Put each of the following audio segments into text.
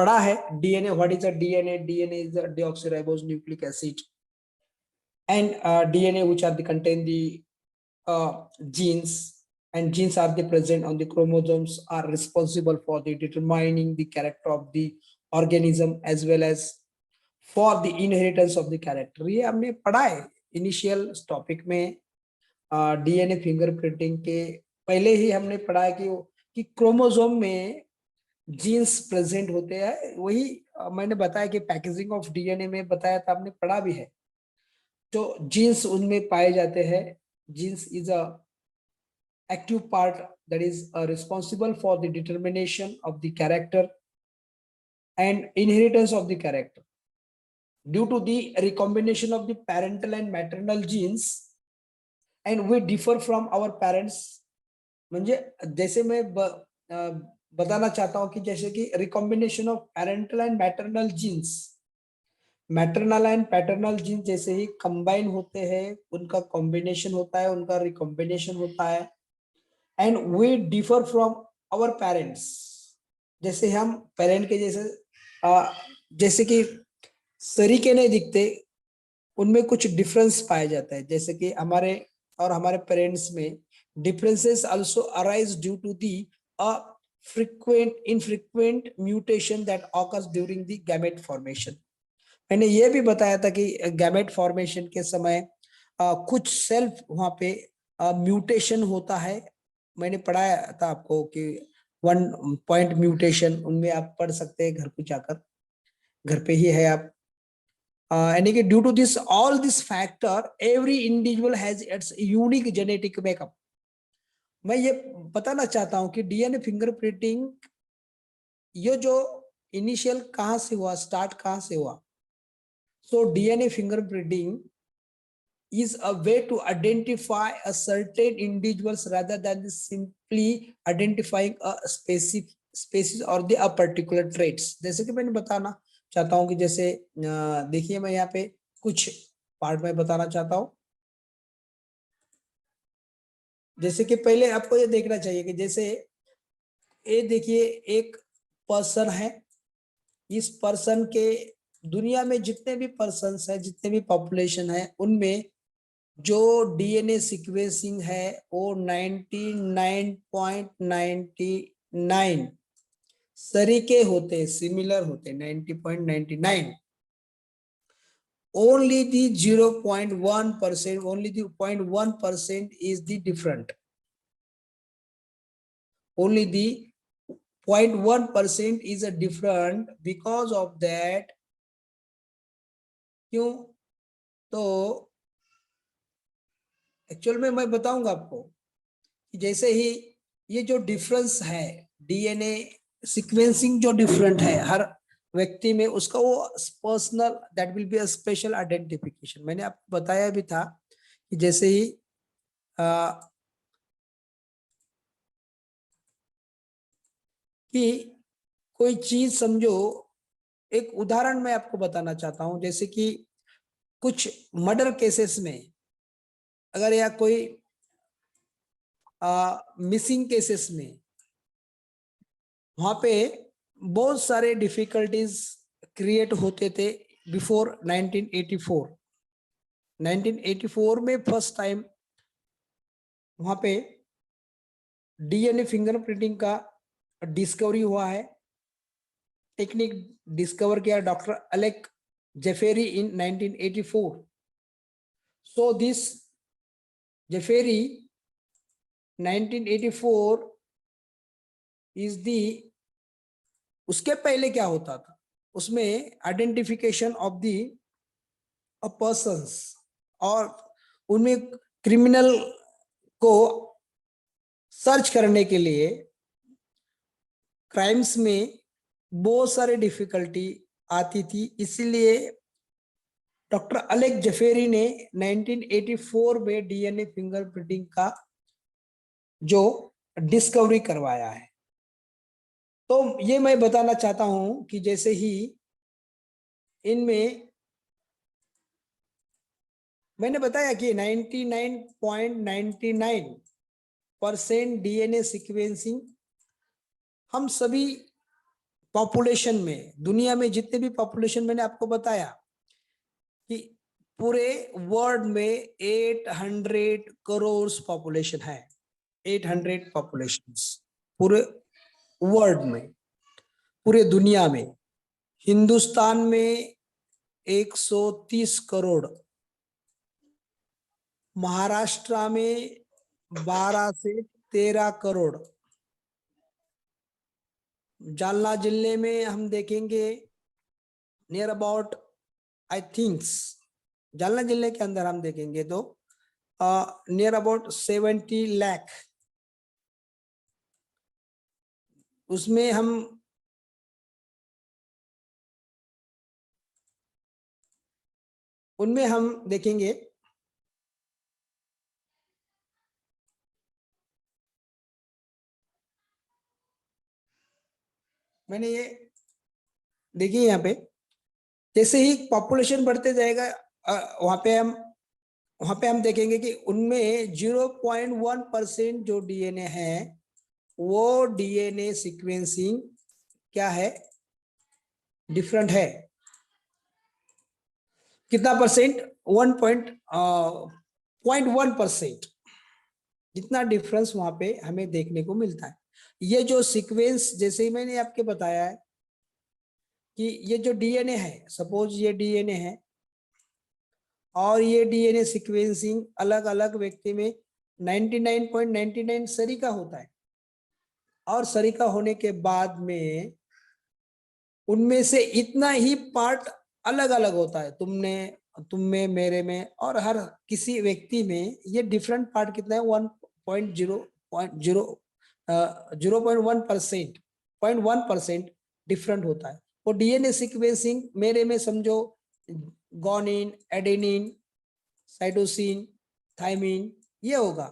पढ़ा है DNA, what is a DNA? DNA is a deoxyribose nucleic acid, and DNA which are the contain the genes, and genes are the present on the chromosomes, are responsible for the determining the character of the organism as well as for the inheritance of the character. ये हमने पढ़ा है initial topic में। DNA fingerprinting के पहले ही हमने पढ़ा है कि क्रोमोसोम में जीन्स प्रेजेंट होते हैं। वही मैंने बताया कि पैकेजिंग ऑफ डीएनए में बताया था, हमने पढ़ा भी है। तो जीन्स उनमें पाए जाते हैं। Genes is a active part that is responsible for the determination of the character and inheritance of the character. Due to the recombination of the parental and maternal genes, and we differ from our parents, म्हणजे जैसे मैं बताना चाहता हूं कि जैसे कि recombination of parental and maternal genes, maternal and paternal genes जैसे ही कंबाइन होते हैं, उनका कॉम्बिनेशन होता है, उनका रिकॉम्बिनेशन होता है, and we differ from our parents. जैसे हम पेरेंट के जैसे कि सरीके नहीं दिखते, उनमें कुछ डिफरेंस पाया जाता है। जैसे कि हमारे और हमारे पेरेंट्स में differences also arise due to the infrequent mutation that occurs during the gamete formation। मैंने ये भी बताया था कि गैमेट फॉर्मेशन के समय कुछ सेल्फ वहां पे म्यूटेशन होता है। मैंने पढ़ाया था आपको कि 1 पॉइंट म्यूटेशन, उनमें आप पढ़ सकते हैं घर पे जाकर, घर पे ही है आप। यानी कि due to this all this factor every individual has its unique genetic makeup. मैं ये बताना चाहता हूं कि डीएनए फिंगरप्रिंटिंग ये जो इनिशियल कहां से हुआ, स्टार्ट कहां से हुआ? So DNA fingerprinting is a way to identify a certain individuals rather than simply identifying a specific species or the a particular traits। जैसे कि मैंने बताना चाहता हूं कि जैसे देखिए मैं यहाँ पे कुछ पार्ट में बताना चाहता हूं। जैसे कि पहले आपको ये देखना चाहिए कि जैसे ये देखिए एक पर्सन है, इस पर्सन के दुनिया में जितने भी पर्सन्स है, जितने भी पॉपुलेशन है, उनमें जो डीएनए सीक्वेंसिंग है वो 99.99 सरीके होते, सिमिलर होते, 90.99। Only the 0.1%, only the 0.1% is the different, only the 0.1% is a different. Because of that, क्यों? तो एक्चुअल में मैं बताऊंगा आपको कि जैसे ही ये जो डिफरेंस है, डीएनए सीक्वेंसिंग जो डिफरेंट है हर व्यक्ति में, उसका वो personal, that will be a special identification. मैंने आपको बताया भी था कि जैसे ही कि कोई चीज समझो, एक उदाहरण मैं आपको बताना चाहता हूं। जैसे कि कुछ मर्डर केसेस में अगर या कोई मिसिंग केसेस में, वहां पे बहुत सारे डिफिकल्टीज क्रिएट होते थे बिफोर 1984। 1984 में फर्स्ट टाइम वहां पे डीएनए फिंगरप्रिंटिंग का डिस्कवरी हुआ है। टेक्निक डिस्कवर किया doctor Alec Jeffrey in 1984। So this Jeffrey 1984 is the, उसके पहले क्या होता था, उसमें आइडेंटिफिकेशन ऑफ दी पर्सन्स, और उनमें क्रिमिनल को सर्च करने के लिए क्राइम्स में बहुत सारे डिफिकल्टी आती थी। इसीलिए डॉक्टर अलेक जफेरी ने 1984 में डीएनए फिंगरप्रिंटिंग का जो डिस्कवरी करवाया है। तो ये मैं बताना चाहता हूं कि जैसे ही इनमें मैंने बताया कि 99.99% डीएनए सीक्वेंसिंग हम सभी पॉपुलेशन में, दुनिया में जितने भी पॉपुलेशन, मैंने आपको बताया कि पूरे वर्ल्ड में 800 करोड़ पॉपुलेशन है, 800 पॉपुलेशंस पूरे वर्ल्ड में, पूरे दुनिया में। हिंदुस्तान में 130 करोड़, महाराष्ट्र में 12 से 13 करोड़, जालना जिले में हम देखेंगे near about, I thinks Jalna जिले के अंदर हम देखेंगे तो नियर अबाउट 70 लाख, उसमें हम उनमें हम देखेंगे मैंने ये देखिए यहाँ पे जैसे ही पॉपुलेशन बढ़ते जाएगा वहां पे हम देखेंगे कि उनमें 0.1% जो डीएनए है वो डीएनए सीक्वेंसिंग क्या है, डिफरेंट है। कितना परसेंट? 1.1%, जितना डिफरेंस वहां पे हमें देखने को मिलता है। ये जो सीक्वेंस, जैसे ही मैंने आपके बताया है कि ये जो डीएनए है, सपोज ये डीएनए है और ये डीएनए सीक्वेंसिंग अलग अलग व्यक्ति में 99.99 सरीका होता है, और सरीका होने के बाद में उनमें से इतना ही पार्ट अलग अलग होता है, तुम में, मेरे में, और हर किसी व्यक्ति में ये डिफरेंट पार्ट कितना है, 0.1% डिफरेंट होता है। और डीएनए सीक्वेंसिंग मेरे में समझो गोनिन, एडेनिन, साइटोसिन, थाइमिन, ये होगा।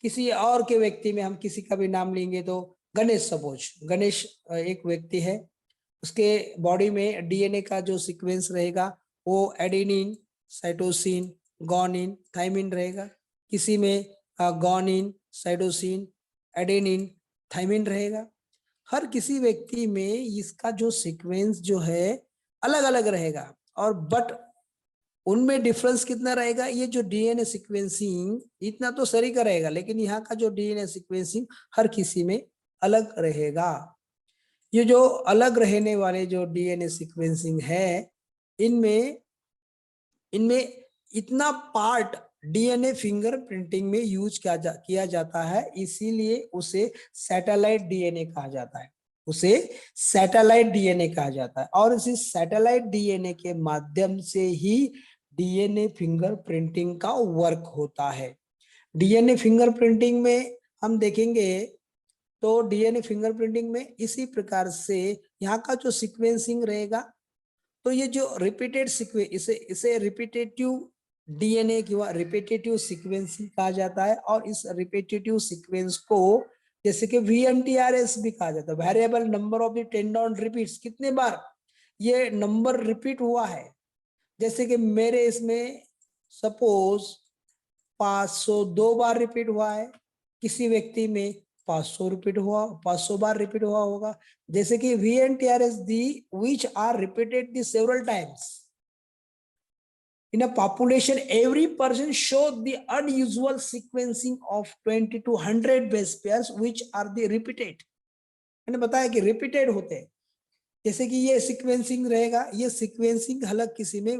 किसी और के व्यक्ति में हम किसी का भी नाम लेंगे तो गणेश, सपोज गणेश एक व्यक्ति है, उसके बॉडी में डीएनए का जो सीक्वेंस रहेगा वो एडेनिन, साइटोसिन, गोनिन, थाइमिन रहेगा। किसी में गोनिन, साइटोसिन, एडेनिन, थाइमिन रहेगा। हर किसी व्यक्ति में इसका जो सीक्वेंस जो है अलग अलग रहेगा, और बट उनमें डिफरेंस कितना रहेगा, ये जो डीएनए सीक्वेंसिंग इतना तो सही का रहेगा, लेकिन यहाँ का जो डीएनए सीक्वेंसिंग हर किसी में अलग रहेगा। ये जो अलग रहने वाले जो डीएनए सीक्वेंसिंग है, इनमें इनमें इतना पार्ट डीएनए फिंगरप्रिंटिंग में यूज किया जाता है, इसीलिए उसे सैटेलाइट डीएनए कहा जाता है, उसे सैटेलाइट डीएनए कहा जाता है। और इसी सैटेलाइट डीएनए के माध्यम से ही डीएनए फिंगरप्रिंटिंग का वर्क होता है। डीएनए फिंगरप्रिंटिंग में हम देखेंगे तो डीएनए फिंगरप्रिंटिंग में इसी प्रकार से यहाँ का जो सीक्वेंसिंग रहेगा, तो ये जो रिपीटेड सीक्वेंस, इसे रिपीटेटिव डीएनए की रिपीटेटिव सीक्वेंसिंग कहा जाता है। और इस रिपीटेटिव सीक्वेंस को जैसे कि VNTRS भी कहा जाता है, variable number of the tandem repeats, कितने बार ये नंबर रिपीट हुआ है। जैसे कि मेरे इसमें सपोज 502 बार रिपीट हुआ है, किसी व्यक्ति में 500 रिपीट हुआ, 500 बार रिपीट हुआ होगा। जैसे कि VNTRS the which are repeated the several times in a population, every person show the unusual sequencing of 20 to 100 base pairs which are the repeated। मैंने बताया कि रिपीटेड होते हैं। जैसे कि ये सीक्वेंसिंग रहेगा, ये सीक्वेंसिंग हलक किसी में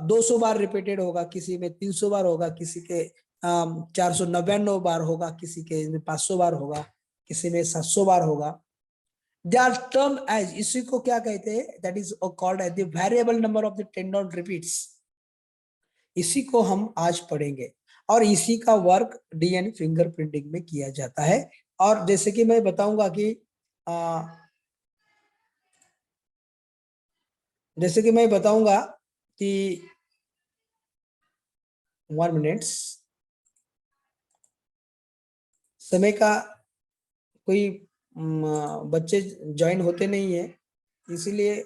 200 बार रिपीटेड होगा, किसी में 300 बार होगा, किसी के 499 बार होगा, किसी के 500 बार होगा, किसी में 700 बार होगा। दे आर टर्म एज, इसी को क्या कहते हैं, that is called as the variable number of the tandem repeats. इसी को हम आज पढ़ेंगे, और इसी का वर्क डीएनए फिंगरप्रिंटिंग में किया जाता है। और जैसे कि मैं बताऊंगा कि जैसे कि मैं बताऊंगा कि 1 मिनट, समय का कोई बच्चे ज्वाइन होते नहीं है, इसीलिए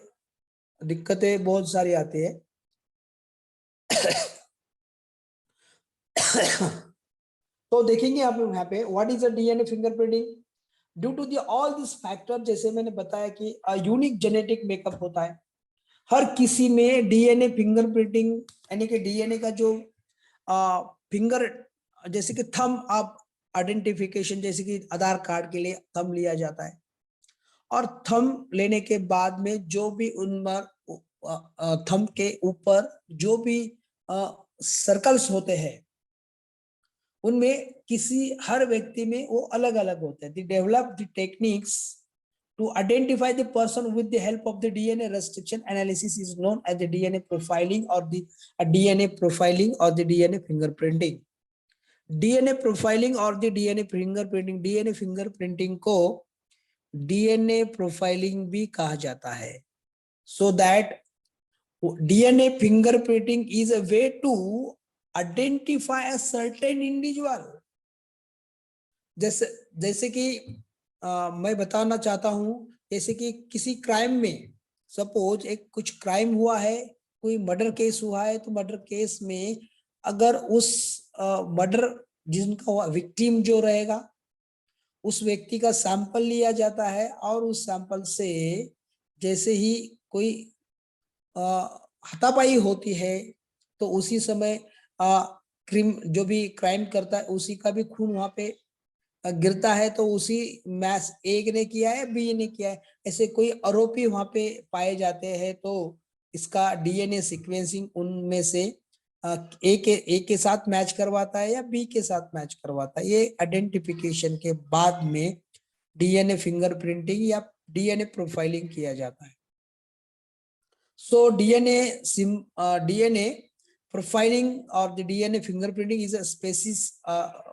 दिक्कतें बहुत सारी आती है। तो देखेंगे आप लोग यहाँ पे what is a DNA fingerprinting. Due to the all this factor, जैसे मैंने बताया कि यूनिक जेनेटिक मेकअप होता है हर किसी में। डीएनए फिंगरप्रिंटिंग यानी कि डीएनए का जो फिंगर, जैसे कि थंब आप आइडेंटिफिकेशन, जैसे कि आधार कार्ड के लिए थंब लिया जाता है, और थंब लेने के बाद में जो भी उन थंब के ऊपर जो भी सर्कल्स होते हैं, उनमें किसी हर व्यक्ति में वो अलग अलग होते हैं। They develop the techniques to identify the person with the help of the DNA restriction analysis is known as the DNA profiling or the DNA profiling or the DNA fingerprinting. DNA profiling और the DNA fingerprinting, DNA fingerprinting को DNA profiling भी कहा जाता है। So that DNA fingerprinting is a way to identify a certain individual. जैसे कि मैं बताना चाहता हूं, जैसे कि किसी क्राइम में, सपोज एक कुछ क्राइम हुआ है, कोई मर्डर केस हुआ है, तो मर्डर केस में अगर उस मर्डर जिनका हुआ विक्टिम जो रहेगा, उस व्यक्ति का सैंपल लिया जाता है, और उस सैंपल से जैसे ही कोई हाथापाई होती है, तो उसी समय जो भी क्राइम करता है उसी का भी खून वहां पे गिरता है, तो उसी मैच एक ने किया है, बी ने किया है, ऐसे कोई आरोपी वहां पे पाए जाते हैं, तो इसका डीएनए सीक्वेंसिंग उनमें से ए के साथ मैच करवाता है या बी के साथ मैच करवाता है। ये आइडेंटिफिकेशन के बाद में डीएनए फिंगरप्रिंटिंग या डीएनए प्रोफाइलिंग किया जाता है। So DNA profiling or the DNA fingerprinting is a species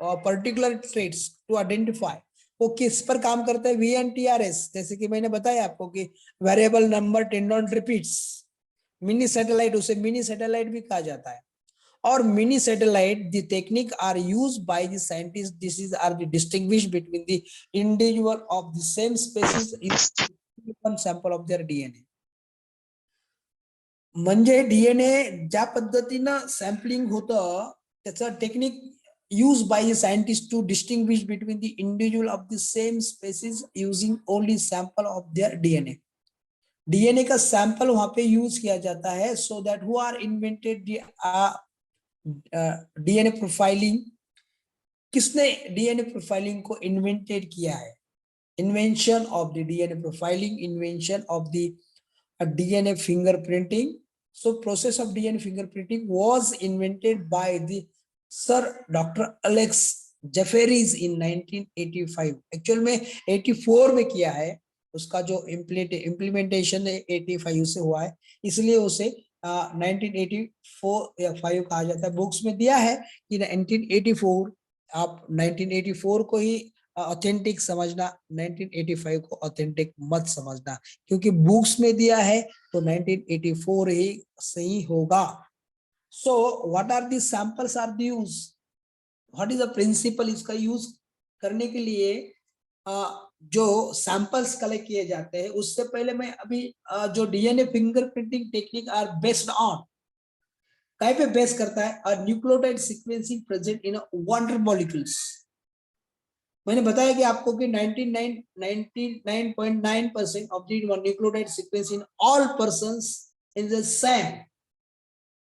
or particular traits to identify। वो किस पर काम करता है? VNTRS, जैसे कि मैंने बताया आपको कि variable number tandem repeats. Mini satellite, उसे मिनी सैटेलाइट भी कहा जाता है। और mini satellite the technique are use by the scientist, this is are the distinguish between the individual of the same species in one sample of their DNA. म्हणजे DNA ज्या पद्धतीनं sampling होतं, त्याचं technique use by scientist to distinguish between the individual of the same species using only sample of there DNA. DNA का sample वहां पे use किया जाता है, so that who are invented DNA profiling. किसने डीएनए प्रोफाइलिंग को invented किया है? Invention of the DNA profiling, invention of the DNA fingerprinting. So process of DNA fingerprinting was invented by the Sir Dr. Alex Jefferies in 1985। Actual में 84 में किया है, उसका जो इम्प्लीमेंटेशन 85 से हुआ है, इसलिए उसे 1984 या 5 कहा जाता है। बुक्स में दिया है कि 1984, आप 1984 को ही ऑथेंटिक समझना, 1985 को ऑथेंटिक मत समझना, क्योंकि बुक्स में दिया है तो 1984 ही सही होगा। So what are the samples are the use, what is the principle? इसका यूज करने के लिए जो सैंपल्स कलेक्ट किए जाते हैं, उससे पहले मैं अभी जो DNA fingerprinting technique are based on, कहीं पे बेस करता है? Nucleotide sequencing present in wonder molecules. मैंने बताया कि आपको कि 99.9% of the nucleotide sequence in all persons is the same,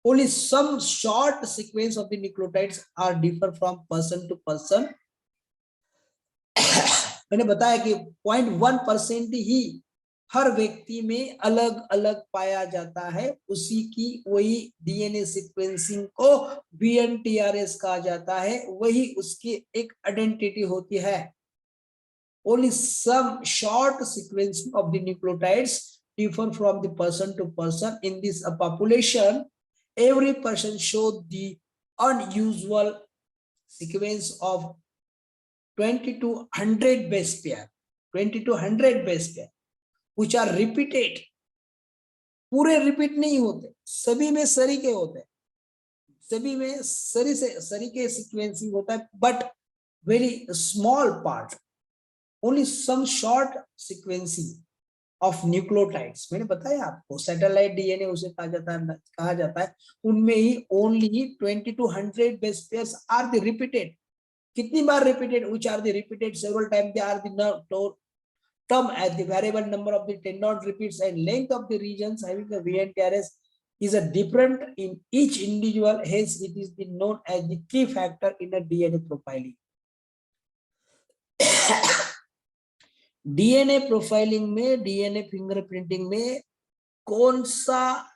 only some short sequence of the nucleotides are differ from person to person। मैंने बताया कि 0.1% ही हर व्यक्ति में अलग अलग पाया जाता है, उसी की वही डीएनए सीक्वेंसिंग को VNTRS कहा जाता है, वही उसकी एक आइडेंटिटी होती है। Only some short sequence of the nucleotides differ from the person to person in this population। Every person showed the unusual sequence of 20 to 100 base pair, 20 to 100 base pair which are repeated। पूरे repeat नहीं होते, सभी में सरी के होते हैं, सभी में सरी के सीक्वेंसिंग होता है, but very small part, only some short sequencing of nucleotides. मैंने बताया आपको सैटेलाइट डीएनए उसे कहा जाता है, उनमें ही only 20 to 100 base pairs are the repeated. कितनी बार repeated, which are the repeated several times, they are the term as the variable number of the tendon repeats and length of the regions having a VNTRS is a different in each individual, hence it is the known as the key factor in a DNA profiling. DNA profiling में, DNA fingerprinting में कौन सा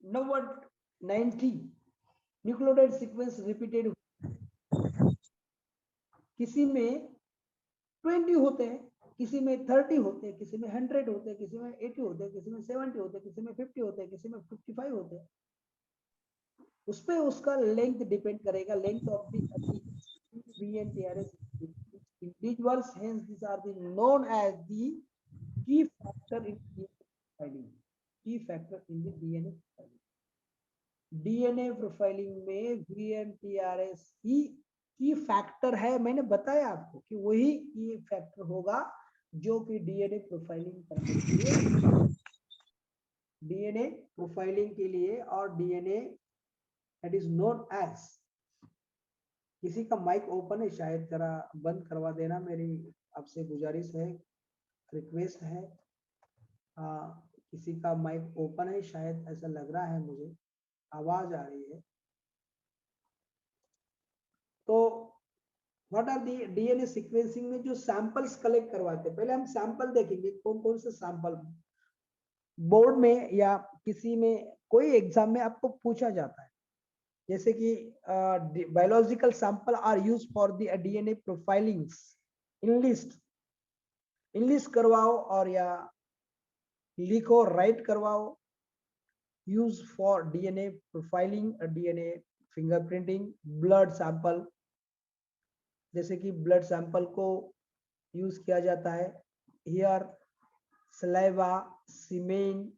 number 90 nucleotide sequence repeated, किसी में 20 होते हैं, किसी में 30 होते हैं, किसी में 100 होते हैं, किसी में 80 होते हैं, किसी में 70 होते हैं, किसी में 50 होते हैं, किसी में 55 होते हैं। उस पे उसका लेंथ डिपेंड करेगा, length of the VNTRS individuals, hence these are the known as the key factor in DNA profiling. Key factor in the DNA profiling. DNA profiling में VNTRS ही की फैक्टर है। मैंने बताया आपको कि वही की फैक्टर होगा जो कि डीएनए प्रोफाइलिंग करने के लिए, डीएनए प्रोफाइलिंग के लिए और DNA that is known as. किसी का माइक ओपन है, शायद जरा बंद करवा देना, मेरी आपसे गुजारिश है, रिक्वेस्ट है। किसी का माइक ओपन है, शायद ऐसा लग रहा है मुझे, आवाज आ रही है। तो what are the DNA sequencing में जो सैंपल्स कलेक्ट करवाते हैं, पहले हम सैंपल देखेंगे कौन कौन से सैंपल बोर्ड में या किसी में कोई एग्जाम में आपको पूछा जाता है। जैसे कि biological sample are use for the DNA profiling, enlist करवाओ और या लिखो, राइट करवाओ। Use for DNA profiling, DNA fingerprinting, blood sample, जैसे कि ब्लड सैंपल को यूज किया जाता है। Here saliva, semen,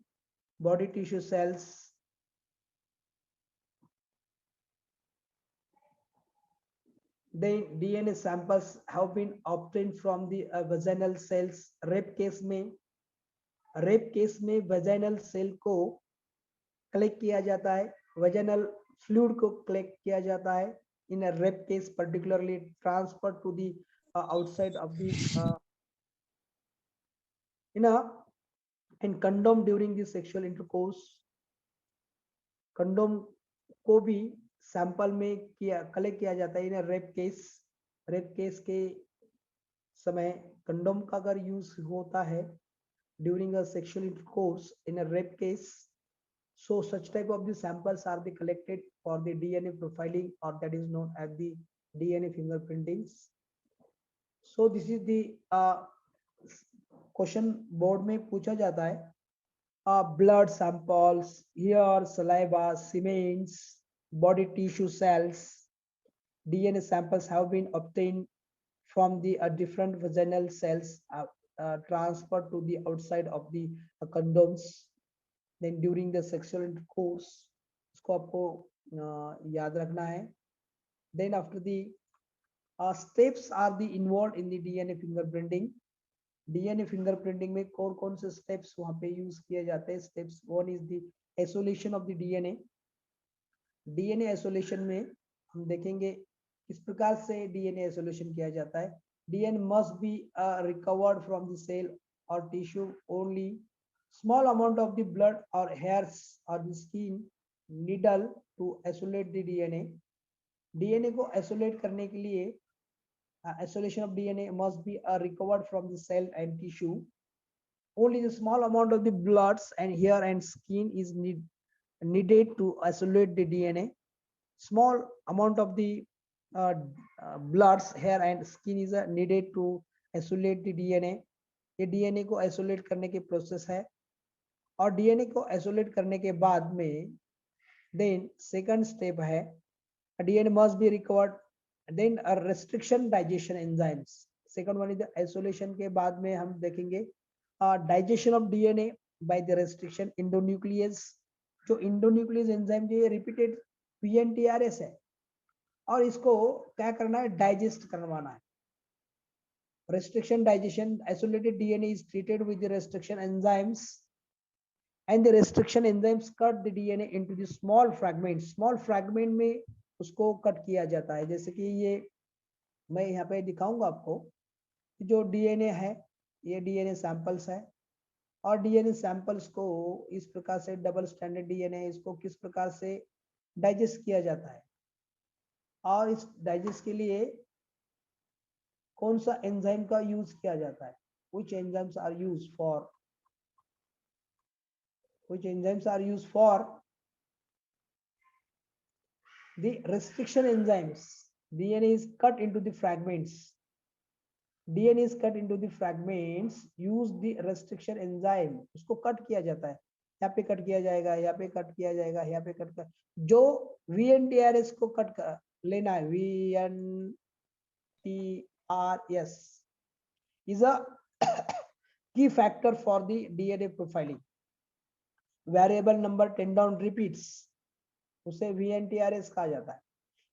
body tissue cells, then DNA samples have been obtained from the vaginal cells. Rape case में vaginal सेल को collect किया जाता है, vaginal fluid को कलेक्ट किया जाता है। in a rape case particularly transferred to the outside of the in condom during the sexual intercourse। Condom को भी सैंपल में कलेक्ट किया जाता है इन रेप केस के समय कंडोम का अगर यूज होता है during a sexual intercourse in a rape case, so such type of the samples are the collected for the DNA profiling, or that is known as the DNA fingerprinting. So this is the question board में पूछा जाता है। blood samples, here saliva, semen, body tissue cells, DNA samples have been obtained from the different vaginal cells, transferred to the outside of the condoms, then during the sexual intercourse। इसको आपको याद रखना है। then after the steps are the involved in the DNA fingerprinting। DNA fingerprinting में कौन कौन से steps वहां पे यूज किए जाते हैं। Steps 1 is the isolation of the DNA. DNA isolation में हम देखेंगे किस प्रकार से डीएनए आइसोलेशन किया जाता है। DNA must be recovered from the cell और tissue, only small amount of the blood और हेयर्स और the skin needle to isolate the DNA. DNA को आइसोलेट करने के लिए isolation of DNA must be recovered from the cell and tissue. Only the small amount of the bloods and hair and skin is needed to isolate the DNA. Small amount of the bloods, hair and skin is needed to isolate the DNA. ये DNA को isolate करने की process है। और DNA को isolate करने के बाद में then second step है DNA must be recovered. Then a restriction digestion enzymes. Second one is the isolation के बाद में हम देखेंगे digestion of DNA by the restriction endonuclease. जो endonuclease enzyme जो ये repeated PNTRS है और इसको क्या करना है, डाइजेस्ट करवाना है. Restriction digestion, isolated DNA is treated with the restriction enzymes, and the restriction enzymes cut the DNA into the small fragments. Small fragment में उसको कट किया जाता है. जैसे कि ये मैं यहाँ पे दिखाऊंगा आपको जो DNA है, ये DNA सैंपल्स है और DNA सैंपल्स को इस प्रकार से डबल स्टैंडर्ड DNA इसको किस प्रकार से डाइजेस्ट किया जाता है और इस डाइजेस्ट के लिए कौन सा एंजाइम का यूज किया जाता है. Which enzymes are used for the restriction enzymes. DNA is cut into the fragments. Use the restriction enzyme. उसको कट किया जाता है. यहाँ पे कट किया जाएगा, यहाँ पे कट किया जाएगा, यहाँ पे कट कर जो VNTRS को कट कर लेना है. VNTRS is a key factor for the DNA profiling. Variable number tendon repeats, उसे VNTRS कहा जाता है.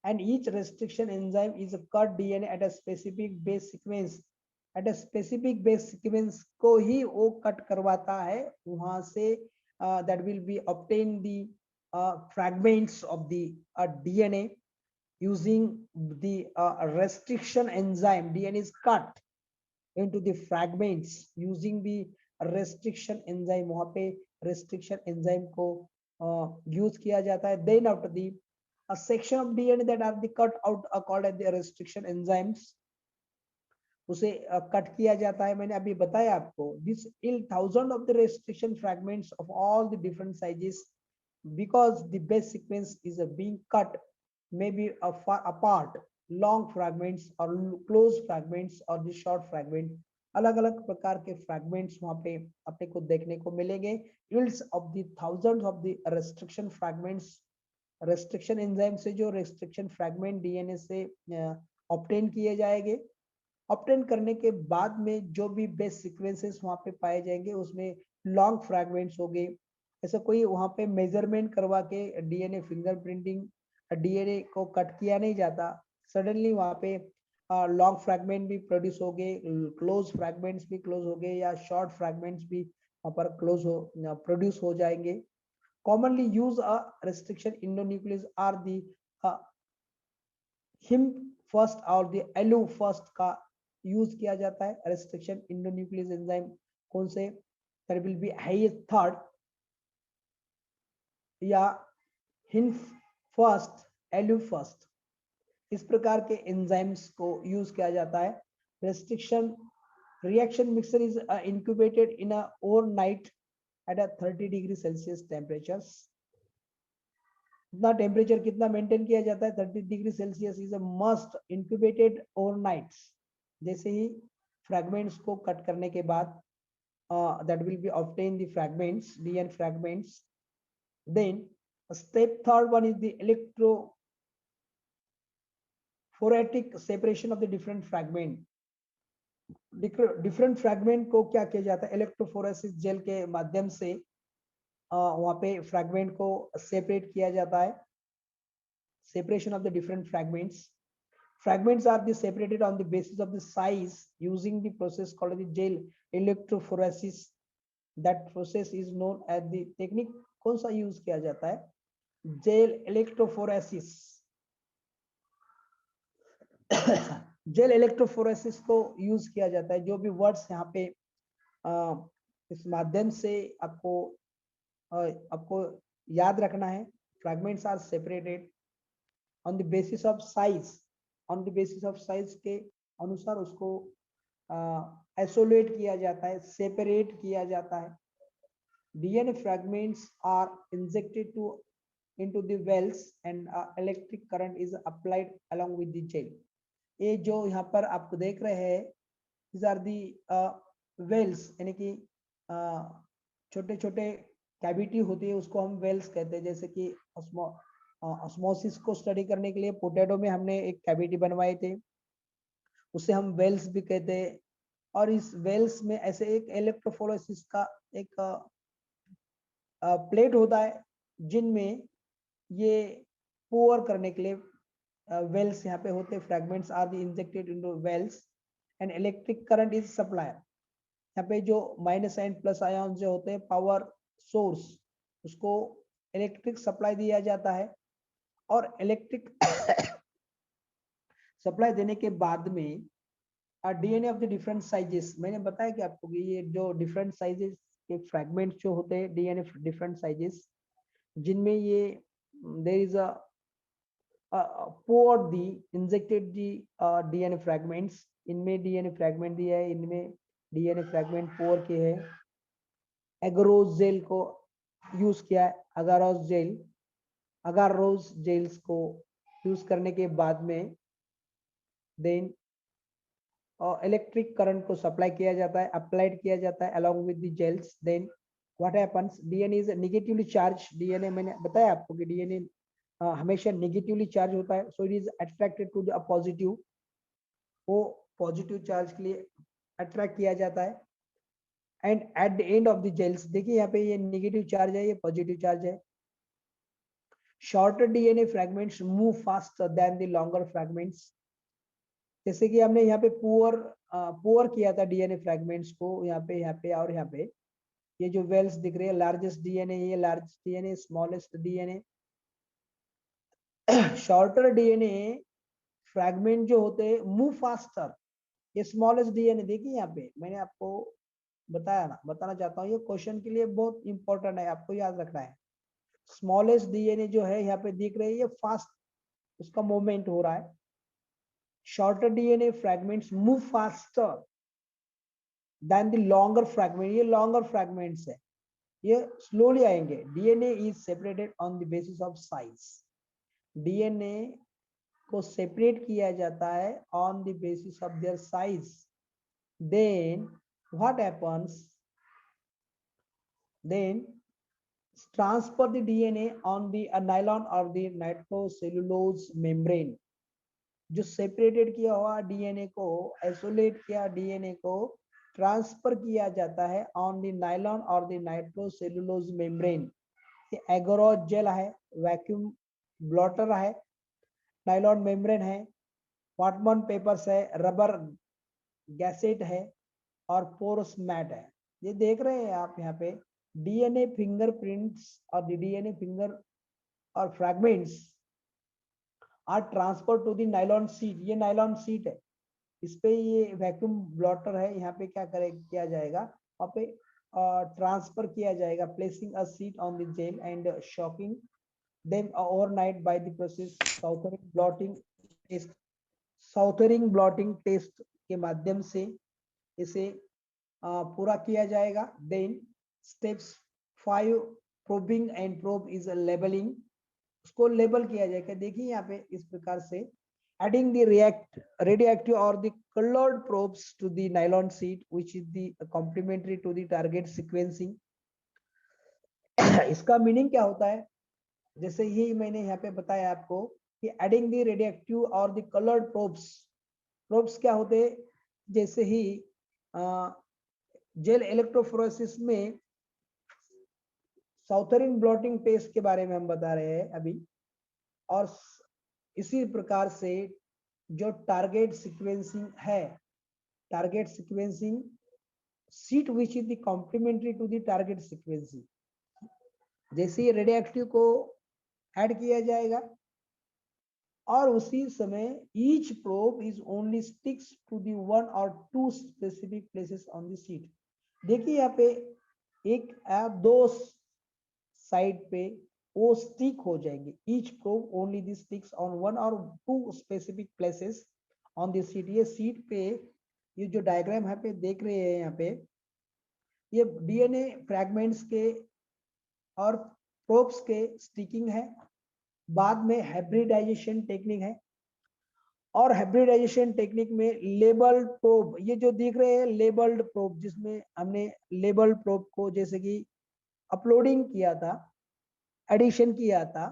And each restriction enzyme is a cut DNA at a specific base sequence. At a specific base sequence को ही वो cut करवाता है. वहां से that will be obtain the fragments of the DNA using the restriction enzyme. DNA is cut into the fragments using the restriction enzyme. वहां पे restriction enzyme को use किया जाता है. Then after the a section of DNA that are the cut out are called as the restriction enzymes. उसे cut किया जाता है. मैंने अभी बताया आपको this yield thousand of the restriction fragments of all the different sizes because the base sequence is being cut maybe far apart, long fragments or close fragments or the short fragment. अलग अलग प्रकार के fragments वहां पे अपने को देखने को मिलेंगे. Yields of the thousands of the restriction fragments. restriction enzyme से जो restriction fragment DNA से obtain किए जाएंगे. ऑब्टेन करने के बाद में जो भी बेस सीक्वेंसेस वहां पे पाए जाएंगे उसमें लॉन्ग फ्रैगमेंट्स हो गए. ऐसा कोई वहां पे मेजरमेंट करवा के डीएनए फिंगरप्रिंटिंग डीएनए को कट किया नहीं जाता. सडनली वहां पे लॉन्ग फ्रैगमेंट भी प्रोड्यूस हो गए, क्लोज फ्रैगमेंट्स भी क्लोज हो गए या शॉर्ट फ्रैगमेंट्स भी वहां पर क्लोज हो प्रोड्यूस हो जाएंगे. Commonly use a restriction endonuclease are the Hinf first और द एलू फर्स्ट का यूज किया जाता है. रेस्ट्रिक्शन इंडोन्यूक्लियस एंजाइम कौन से, there will be highest third या हिम फर्स्ट एलू फर्स्ट. इस प्रकार के एंजाइम्स को यूज किया जाता है. Restriction reaction mixer is incubated in a overnight at a 30 degree Celsius temperatures. इतना टेम्परेचर कितना मेंटेन किया जाता है, 30 degree Celsius is a must. Incubated overnight. जैसे ही फ्रैगमेंट्स को कट करने के बाद that will be obtain the fragments, DNA fragments. Then step third one is the electrophoretic separation of the different fragment. different fragment को क्या किया जाता है, इलेक्ट्रोफोरेसिस जेल के माध्यम से वहां पे फ्रैगमेंट को सेपरेट किया जाता है. separation of the different fragments. Fragments are separated on the basis of the size using the process called the gel electrophoresis. That process is known as the technique. कौन सा यूज किया जाता है, gel electrophoresis. Gel electrophoresis को use किया जाता है. जो भी वर्ड्स यहाँ पे इस माध्यम से आपको याद रखना है. Fragments are separated on the basis of size. On the basis of size के अनुसार उसको आइसोलेट किया जाता है, सेपरेट किया जाता है. DNA fragments are injected into the wells and electric current is applied along with the gel. ये जो यहाँ पर आपको देख रहे हैं, these are the wells, यानी कि छोटे छोटे कैविटी होती है उसको हम वेल्स कहते हैं. जैसे कि ऑस्मोसिस को स्टडी करने के लिए पोटैटो में हमने एक कैविटी बनवाए थे, उसे हम वेल्स भी कहते हैं। और इस वेल्स में ऐसे एक इलेक्ट्रोफोरेसिस का एक प्लेट होता है, जिनमें ये पोर करने के लिए वेल्स यहाँ पे होते हैं। Fragments are the injected into wells and electric current is supply. यहाँ पे जो माइनस एंड प्लस आयन जो होते हैं पावर सोर्स, उसको इलेक्ट्रिक सप्लाई दिया जाता है। और इलेक्ट्रिक सप्लाई देने के बाद में DNA of the different sizes, मैंने बताया कि आपको कि ये जो डिफरेंट साइजेस के फ्रैगमेंट्स जो होते हैं डीएनए डिफरेंट साइजेस, जिनमें ये there is a pore the injected the DNA fragments, इनमें डीएनए फ्रैगमेंट दिया है, इनमें डीएनए फ्रैगमेंट पोर के है। एगरोज जेल को यूज किया है, अगारोज जेल, अगारोज जेल्स को यूज करने के बाद में देन इलेक्ट्रिक करंट को सप्लाई किया जाता है, अप्लाइड किया जाता है along with the gels. Then what happens, DNA is negatively charge. DNA मैंने बताया आपको कि डीएनए हमेशा नेगेटिवली चार्ज होता है, so it is attracted to the positive, वो पॉजिटिव चार्ज के लिए अट्रैक्ट किया जाता है। And at the end of the gels, देखिए यहाँ पे ये नेगेटिव चार्ज है, ये पॉजिटिव चार्ज है। Shorter DNA fragments move faster than the longer fragments. जैसे कि हमने यहाँ पे पुअर किया था डीएनए फ्रैगमेंट्स को, यहाँ पे और यहाँ पे ये जो वेल्स दिख रहे हैं, लार्जेस्ट डीएनए, ये largest DNA, smallest DNA. Shorter DNA fragment जो होते हैं मूव फास्टर। ये स्मॉलेस्ट डीएनए देखिए यहाँ पे मैंने आपको बताया ना, बताना चाहता हूँ, ये क्वेश्चन के लिए बहुत इंपॉर्टेंट है, आपको याद रखना है। स्मॉलेस्ट डीएनए जो है यहाँ पे दिख रहे हैं, ये फास्ट उसका मूवमेंट हो रहा है। Shorter DNA fragments move faster than the longer fragment, ये लॉन्गर फ्रैगमेंट्स है, ये स्लोली आएंगे। DNA is separated on the basis of size. DNA को सेपरेट किया जाता है on the basis of their size. Then what happens, then transfer the DNA on the nylon or the nitrocellulose membrane। जो separated किया हुआ DNA को, isolate किया DNA को ट्रांसफर किया जाता है ऑन द नाइलॉन और द नाइट्रोसेलुलोज मेम्ब्रेन। ये एगरोज जेल है, वैक्यूम ब्लॉटर है, नाइलॉन मेम्ब्रेन है, वाटमन पेपर्स है, रबर गैसेट है और पोरस मैट है। ये देख रहे हैं आप यहाँ पे डीएनए फिंगरप्रिंट्स और डीएनए फिंगर और fragments are transfer to the nylon sheet. ये नाइलॉन सीट है, इस पे ये वैक्यूम ब्लॉटर है, यहाँ पे क्या किया जाएगा, वहाँ पे ट्रांसफर किया जाएगा, placing a seat on the gel and shocking them overnight by the process southern blotting test. Southern blotting test के माध्यम से इसे पूरा किया जाएगा। Then steps 5 probing and probe is labelling, उसको लेबल किया जाएगा। देखिए यहाँ पे इस प्रकार से adding the radioactive or the colored probes to the nylon sheet which is the complementary to the target sequencing। इसका मीनिंग क्या होता है, जैसे ही मैंने यहाँ पे बताया आपको कि adding the radioactive or the colored probes, probes क्या होते हैं, जैसे ही जेल इलेक्ट्रोफोरेसिस में साउथरिंग ब्लॉटिंग टेस्ट के बारे में हम बता रहे हैं अभी, और इसी प्रकार से जो टारगेट सीक्वेंसिंग है, target sequencing sheet which is the complementary to the target sequencing. जैसे ही रेडियोएक्टिव को ऐड किया जाएगा और उसी समय each probe is only sticks to the 1 or 2 specific places on the sheet. देखिए यहाँ पे एक दो साइड पे वो स्टिक हो जाएंगे, each probe only this sticks on 1 or 2 specific places on the seat. ये सीट पे ये जो डायग्राम यहाँ पे देख रहे हैं, यहाँ पे ये डीएनए फ्रैगमेंट्स के और प्रोब्स के स्टिकिंग है। बाद में हाइब्रिडाइजेशन टेक्निक है, और हाइब्रिडाइजेशन टेक्निक में लेबल्ड प्रोब, ये जो दिख रहे हैं लेबल्ड प्रोब, जिसमें हमने लेबल्ड प्रोब को जैसे कि अपलोडिंग किया था, एडिशन किया था,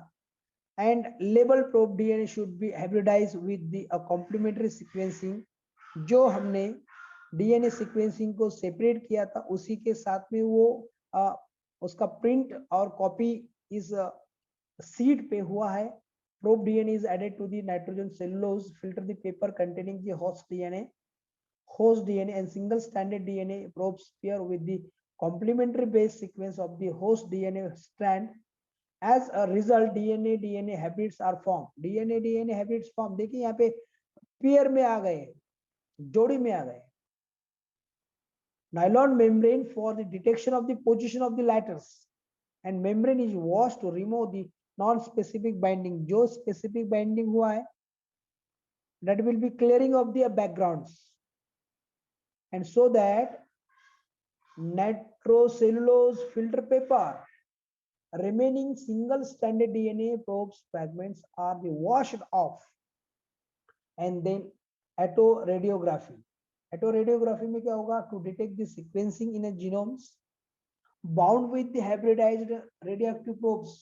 and label probe DNA should be hybridize with the complementary sequencing. जो हमने डीएनए सीक्वेंसिंग को सेपरेट किया था उसी के साथ में वो उसका प्रिंट और कॉपी इस सीड पे हुआ है। Probe DNA is added to the nitrogen cellulose, filter the paper containing the host DNA and single stranded DNA probes pair with the complementary base sequence of the host DNA strand. As a result, DNA hybrids are formed. DNA hybrids form. देखिए यहाँ पे pair में आ गए, जोड़ी में आ गए. Nylon membrane for the detection of the position of the letters, and membrane is washed to remove the non-specific binding. जो specific binding हुआ है, that will be clearing of the backgrounds, and so that nitrocellulose filter paper remaining single stranded DNA probes fragments are washed off, and then autoradiography. Autoradiography में क्या होगा? To detect the sequencing in a genomes bound with the hybridized radioactive probes.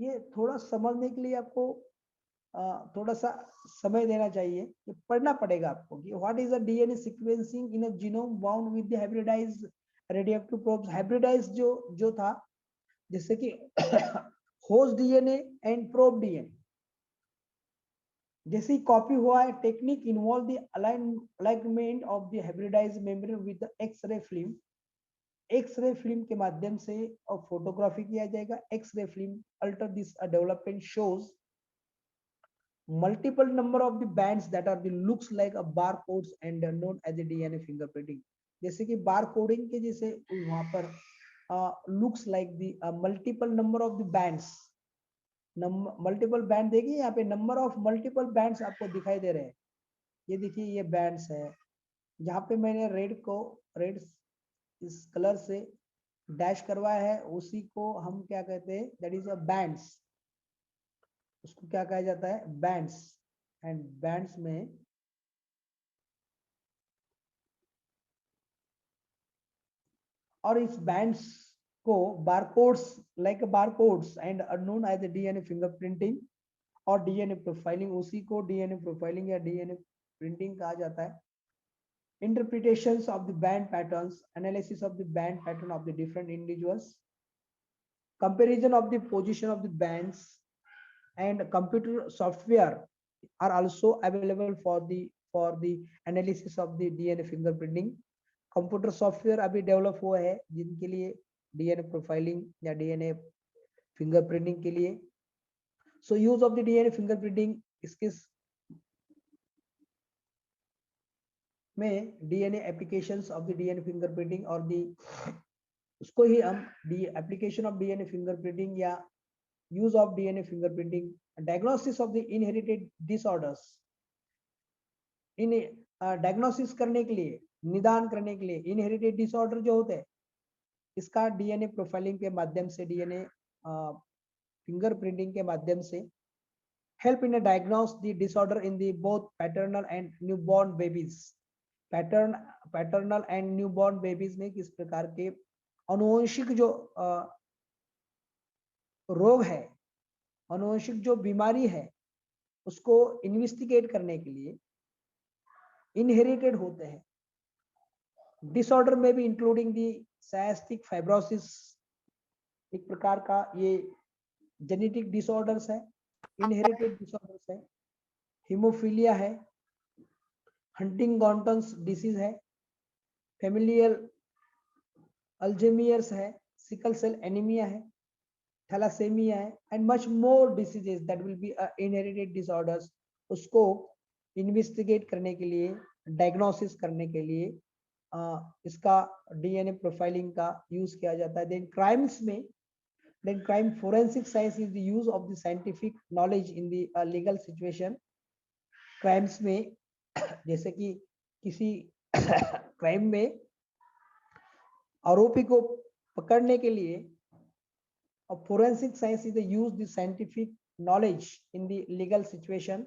ये थोड़ा समझने के लिए आपको थोड़ा सा समय देना चाहिए, कि पढ़ना पड़ेगा आपको कि what is the DNA sequencing in a genome bound with the hybridized radioactive probes. Hybridized जो था, जैसे कि host DNA and probe DNA, जैसे ही कॉपी हुआ है, technique involve the alignment of the hybridized membrane with the X-ray film. X-ray film के माध्यम से और फोटोग्राफी किया जाएगा. X-ray film alter this development shows multiple number of the bands that are the looks like a barcodes and known as a DNA fingerprinting. जैसे कि बार coding के जैसे वहां पर looks like the multiple number of the bands, multiple band. देखिए यहाँ पे number of multiple bands आपको दिखाई दे रहे हैं. ये देखिए ये बैंड्स है. जहाँ पे मैंने रेड इस कलर से डैश करवाया है, उसी को हम क्या कहते हैं? That is a bands. उसको क्या कहा जाता है? बैंड्स. एंड बैंड्स में और इस बैंड्स को barcodes like barcodes and known as DNA fingerprinting और डीएनए प्रोफाइलिंग. उसी को डीएनए प्रोफाइलिंग या डीएनए प्रिंटिंग कहा जाता है. Interpretations of the band patterns, analysis of the band pattern of the different individuals, comparison of the position of the bands, and computer software are also available for the analysis of the DNA fingerprinting. Computer software अभी develop हुआ है जिनके लिए DNA profiling या DNA fingerprinting के लिए. So use of the DNA fingerprinting, इसके में DNA applications of the DNA fingerprinting और दी उसको ही हम एप्लीकेशन ऑफ डीएनए फिंगरप्रिंटिंग या use of DNA fingerprinting, diagnosis of the inherited disorders. इन डायग्नोसिस करने के लिए, निदान करने के लिए इनहेरिटेड डिसऑर्डर जो होते हैं, इसका डीएनए प्रोफाइलिंग के माध्यम से, डीएनए फिंगरप्रिंटिंग के माध्यम से help in diagnose the disorder in the both paternal and newborn babies. Paternal and newborn babies में किस प्रकार के अनुवंशिक जो रोग है, अनुवंशिक जो बीमारी है, उसको इन्वेस्टिगेट करने के लिए इनहेरिटेड होते हैं. डिसऑर्डर में भी इंक्लूडिंग दी साइस्टिक फाइब्रोसिस, एक प्रकार का ये जेनेटिक डिसऑर्डर्स है, इनहेरिटेड डिसऑर्डर्स है. हीमोफीलिया है, हंटिंगटन्स डिसीज है, फेमिलियल अल्जेमियर्स है, सिकल सेल एनीमिया है, थैलासेमिया है, and much more diseases that will be inherited disorders. उसको इन्वेस्टिगेट करने के लिए, डायग्नोसिस करने के लिए इसका डीएनए प्रोफाइलिंग का यूज किया जाता है. देन क्राइम्स में, then crime forensic science is the use of the scientific knowledge in the legal situation. Crimes में जैसे कि किसी क्राइम में आरोपी को पकड़ने के लिए forensic science is use the scientific knowledge in the legal situation.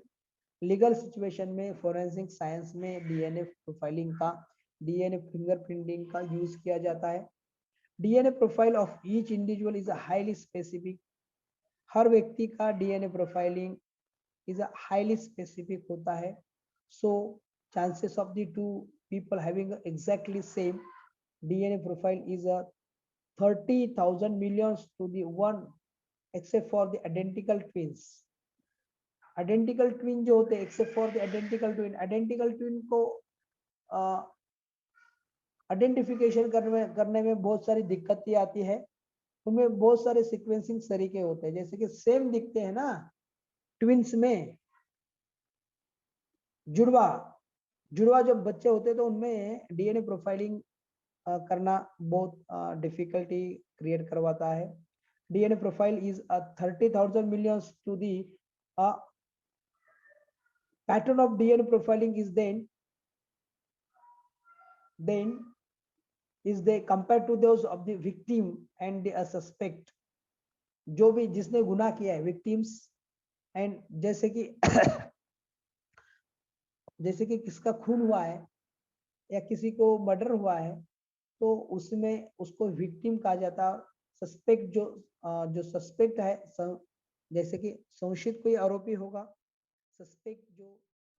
Legal situation में फोरेंसिक साइंस में डीएनए प्रोफाइलिंग का, डीएनए फिंगरप्रिंटिंग का यूज किया जाता है. DNA profile of each individual is highly specific, हर व्यक्ति का DNA profiling is a highly specific होता है. So chances of the two people having exactly same DNA profile is a 30,000 millions to the one except for the identical twins. Identical twin जो होते हैं except for the identical twin को identification करने में बहुत सारी दिक्कतें आती है. उनमें बहुत सारे सीक्वेंसिंग तरीके होते हैं, जैसे कि सेम दिखते हैं ना ट्विन्स में. जुड़वा जुड़वा जब बच्चे होते हैं तो उनमें डीएनए प्रोफाइलिंग करना बहुत डिफिकल्टी क्रिएट करवाता है. DNA profile is 30,000 millions to the pattern of DNA profiling is then is they compared to those of the victim and the suspect. जो भी जिसने गुनाह किया है विक्टिम्स एंड जैसे कि किसका खून हुआ है या किसी को मर्डर हुआ है तो उसमें उसको विक्टिम कहा जाता है. सस्पेक्ट जो सस्पेक्ट है, जैसे कि संशयित कोई आरोपी होगा, सस्पेक्ट जो